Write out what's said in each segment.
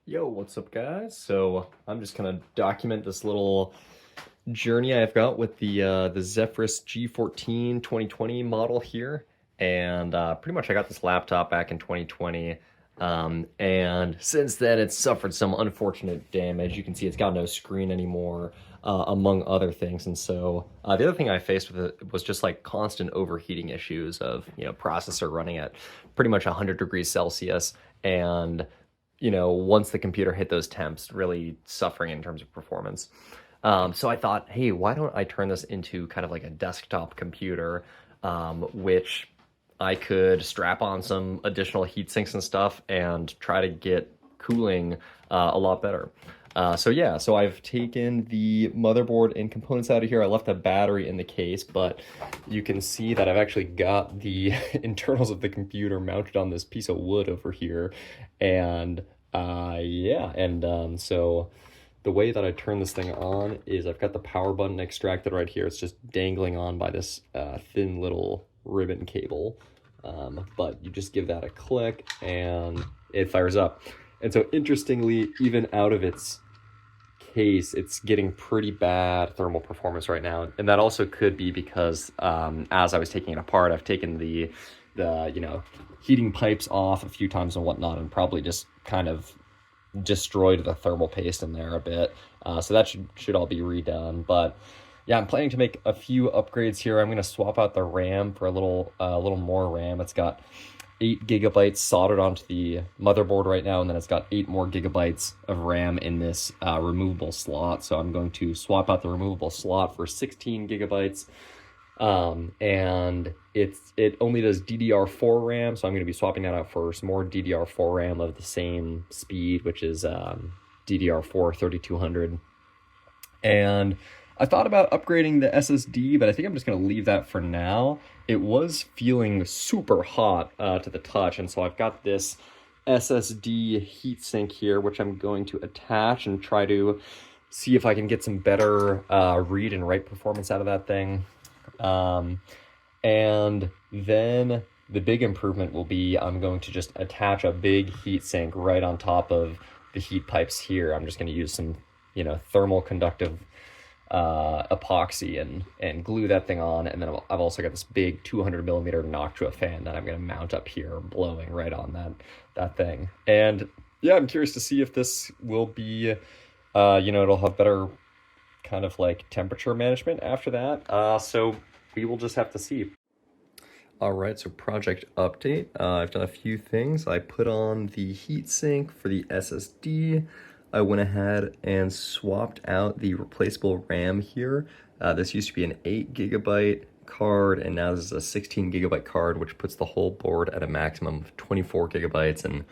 Yo, what's up, guys? So I'm just gonna document this little journey I've got with the Zephyrus G14 2020 model here, and pretty much I got this laptop back in 2020, and since then it's suffered some unfortunate damage. You can see it's got no screen anymore, among other things, and so the other thing I faced with it was just like constant overheating issues of processor running at pretty much 100 degrees Celsius and once the computer hit those temps, really suffering in terms of performance. So I thought, hey, why don't I turn this into kind of like a desktop computer, which I could strap on some additional heat sinks and stuff and try to get cooling a lot better. So I've taken the motherboard and components out of here. I left the battery in the case, but you can see that I've actually got the internals of the computer mounted on this piece of wood over here. And so the way that I turn this thing on is I've got the power button extracted right here. It's just dangling on by this thin little ribbon cable. But you just give that a click and it fires up. And so interestingly, even out of its case, it's getting pretty bad thermal performance right now. And that also could be because as I was taking it apart, I've taken the heating pipes off a few times and whatnot, and probably just kind of destroyed the thermal paste in there a bit. So that should all be redone. But yeah, I'm planning to make a few upgrades here. I'm going to swap out the RAM for a little more RAM. It's got 8 gigabytes soldered onto the motherboard right now, and then it's got 8 more gigabytes of RAM in this removable slot. So I'm going to swap out the removable slot for 16 gigabytes. And it only does DDR4 RAM, so I'm going to be swapping that out for some more DDR4 RAM of the same speed, which is DDR4 3200. And I thought about upgrading the SSD, but I think I'm just going to leave that for now. It was feeling super hot to the touch, and so I've got this SSD heatsink here, which I'm going to attach and try to see if I can get some better read and write performance out of that thing. And then the big improvement will be I'm going to just attach a big heatsink right on top of the heat pipes here. I'm just going to use some, thermal conductive epoxy and glue that thing on, and then I've also got this big 200 millimeter Noctua fan that I'm going to mount up here, blowing right on that thing. And yeah, I'm curious to see if this will be it'll have better kind of like temperature management after that. So we will just have to see. All right, so project update. I've done a few things. I put on the heatsink for the SSD. I went ahead and swapped out the replaceable RAM here. This used to be an 8 gigabyte card, and now this is a 16 gigabyte card, which puts the whole board at a maximum of 24 gigabytes. And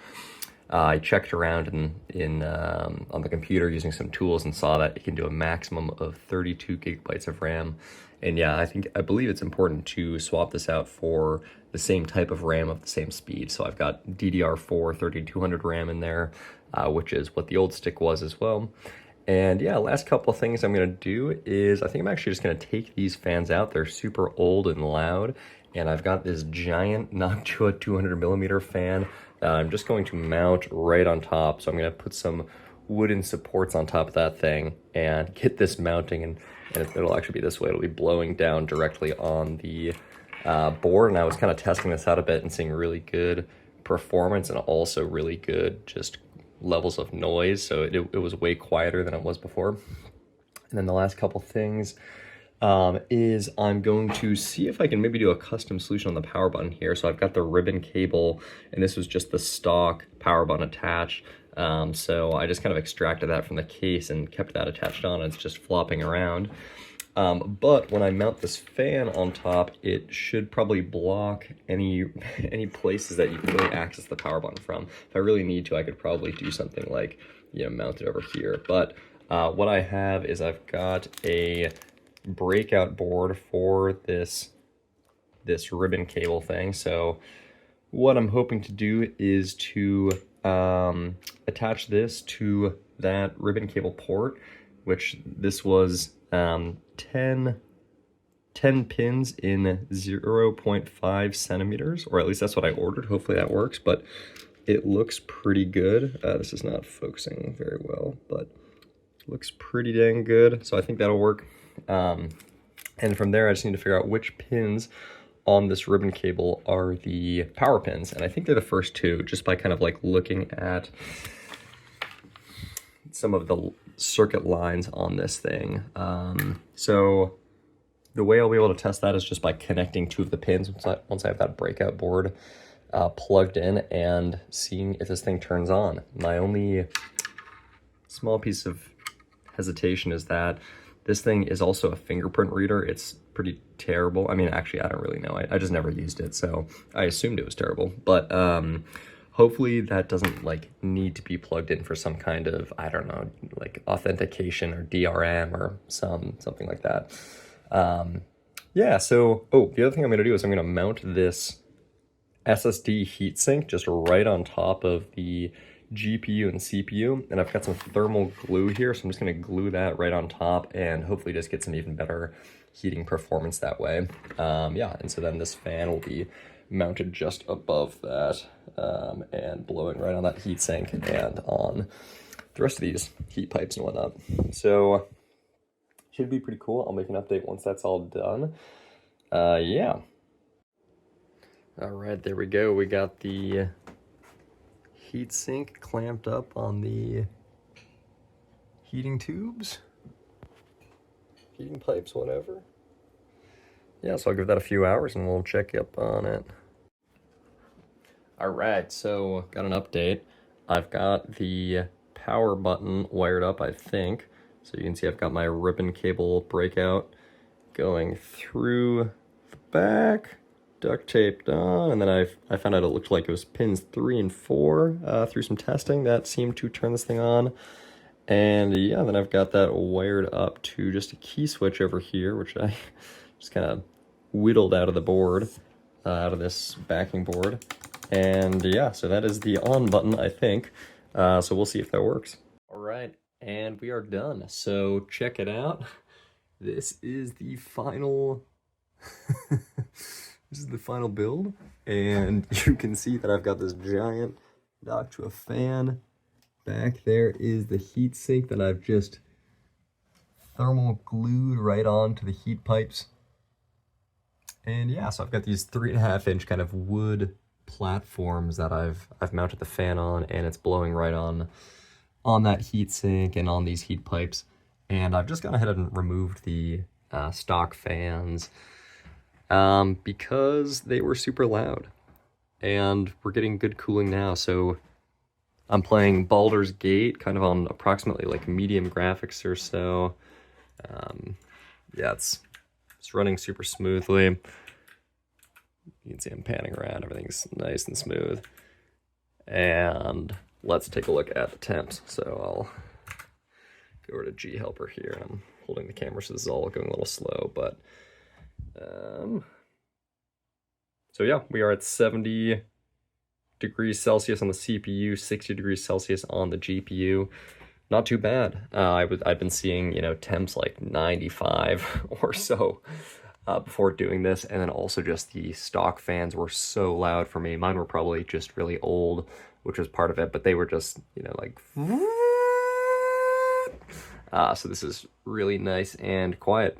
I checked around on the computer using some tools and saw that it can do a maximum of 32 gigabytes of RAM. And yeah, I believe it's important to swap this out for the same type of RAM of the same speed. So I've got DDR4 3200 RAM in there, which is what the old stick was as well. And yeah, last couple of things I'm going to do is I think I'm actually just going to take these fans out. They're super old and loud. And I've got this giant Noctua 200 millimeter fan that I'm just going to mount right on top. So I'm going to put some wooden supports on top of that thing and get this mounting, and it'll actually be this way. It'll be blowing down directly on the board. And I was kind of testing this out a bit and seeing really good performance and also really good just levels of noise. So it was way quieter than it was before. And then the last couple things is I'm going to see if I can maybe do a custom solution on the power button here. So I've got the ribbon cable, and this was just the stock power button attached. So I just kind of extracted that from the case and kept that attached on. It's just flopping around. But when I mount this fan on top, it should probably block any places that you can really access the power button from. If I really need to, I could probably do something like, mount it over here. But what I have is I've got a breakout board for this ribbon cable thing. So what I'm hoping to do is to attach this to that ribbon cable port, which this was 10 pins in 0.5 centimeters, or at least that's what I ordered. Hopefully that works. But it looks pretty good. This is not focusing very well, but looks pretty dang good. So I think that'll work. And from there, I just need to figure out which pins on this ribbon cable are the power pins. And I think they're the first two, just by kind of like looking at some of the circuit lines on this thing. So the way I'll be able to test that is just by connecting two of the pins once I have that breakout board plugged in and seeing if this thing turns on. My only small piece of hesitation is that this thing is also a fingerprint reader. It's pretty terrible. I mean, actually, I don't really know. I just never used it, so I assumed it was terrible. But hopefully that doesn't like need to be plugged in for some kind of, I don't know, like authentication or DRM or something like that. Yeah, so, the other thing I'm gonna do is I'm gonna mount this SSD heatsink just right on top of the GPU and CPU, and I've got some thermal glue here, so I'm just going to glue that right on top and hopefully just get some even better heating performance that way. Yeah, and so then this fan will be mounted just above that and blowing right on that heatsink and on the rest of these heat pipes and whatnot. So should be pretty cool. I'll make an update once that's all done. Yeah. All right, there we go. We got the heatsink clamped up on the heating tubes, heating pipes, whatever. Yeah, so I'll give that a few hours and we'll check up on it. All right, so got an update. I've got the power button wired up, I think. So you can see I've got my ribbon cable breakout going through the back, duct taped on, and then I found out it looked like it was pins 3 and 4 through some testing that seemed to turn this thing on. And yeah, then I've got that wired up to just a key switch over here, which I just kind of whittled out of the board, out of this backing board. And yeah, so that is the on button, I think. So we'll see if that works. All right, and we are done. So check it out. This is the final this is the final build, and you can see that I've got this giant dock to a fan. Back there is the heat sink that I've just thermal glued right onto the heat pipes. And yeah, so I've got these 3.5-inch kind of wood platforms that I've mounted the fan on, and it's blowing right on that heat sink and on these heat pipes. And I've just gone ahead and removed the stock fans because they were super loud, and we're getting good cooling now. So I'm playing Baldur's Gate kind of on approximately like medium graphics or so. Yeah, it's running super smoothly. You can see I'm panning around, everything's nice and smooth. And let's take a look at the temps. So I'll go over to G Helper here. I'm holding the camera, so this is all going a little slow, but so yeah, we are at 70 degrees Celsius on the CPU, 60 degrees Celsius on the GPU. Not too bad. I've been seeing, temps like 95 or so before doing this, and then also just the stock fans were so loud for me. Mine were probably just really old, which was part of it, but they were just, like so this is really nice and quiet.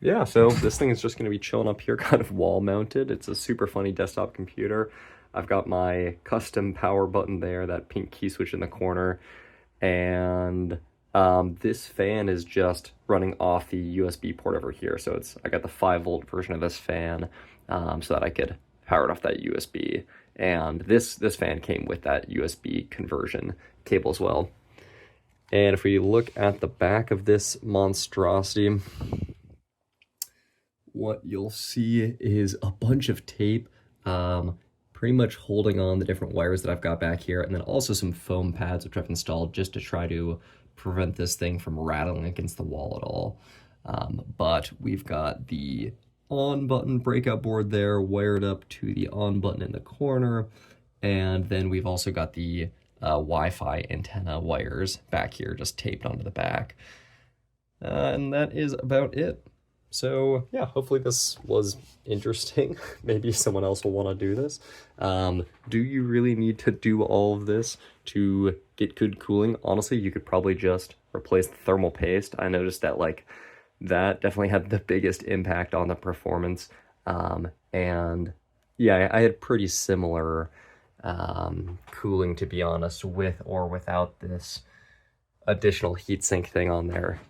Yeah, so this thing is just going to be chilling up here, kind of wall mounted. It's a super funny desktop computer. I've got my custom power button there, that pink key switch in the corner, and this fan is just running off the USB port over here. So I got the 5-volt version of this fan so that I could power it off that USB. And this fan came with that USB conversion cable as well. And if we look at the back of this monstrosity, what you'll see is a bunch of tape pretty much holding on the different wires that I've got back here, and then also some foam pads which I've installed just to try to prevent this thing from rattling against the wall at all. But we've got the on button breakout board there wired up to the on button in the corner, and then we've also got the Wi-Fi antenna wires back here just taped onto the back. And that is about it. So yeah, hopefully this was interesting. Maybe someone else will want to do this. Do you really need to do all of this to get good cooling? Honestly, you could probably just replace the thermal paste. I noticed that like that definitely had the biggest impact on the performance. And yeah, I had pretty similar cooling, to be honest, with or without this additional heatsink thing on there.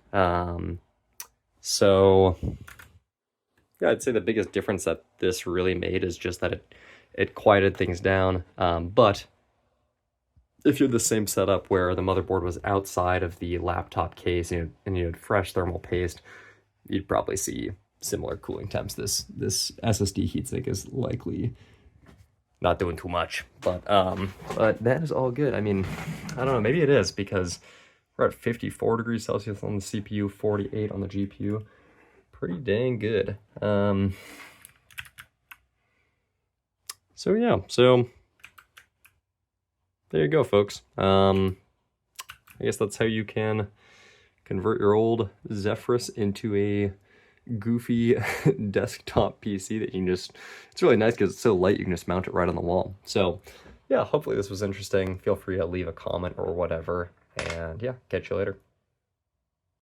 So yeah, I'd say the biggest difference that this really made is just that it quieted things down. But if you're the same setup where the motherboard was outside of the laptop case and you had fresh thermal paste, you'd probably see similar cooling temps. This SSD heatsink is likely not doing too much, but that is all good. I mean, I don't know, maybe it is because we're at 54 degrees Celsius on the CPU, 48 on the GPU. Pretty dang good. So yeah, so there you go, folks. I guess that's how you can convert your old Zephyrus into a goofy desktop PC that you can just, it's really nice because it's so light you can just mount it right on the wall. So yeah, hopefully this was interesting. Feel free to leave a comment or whatever, and yeah, catch you later.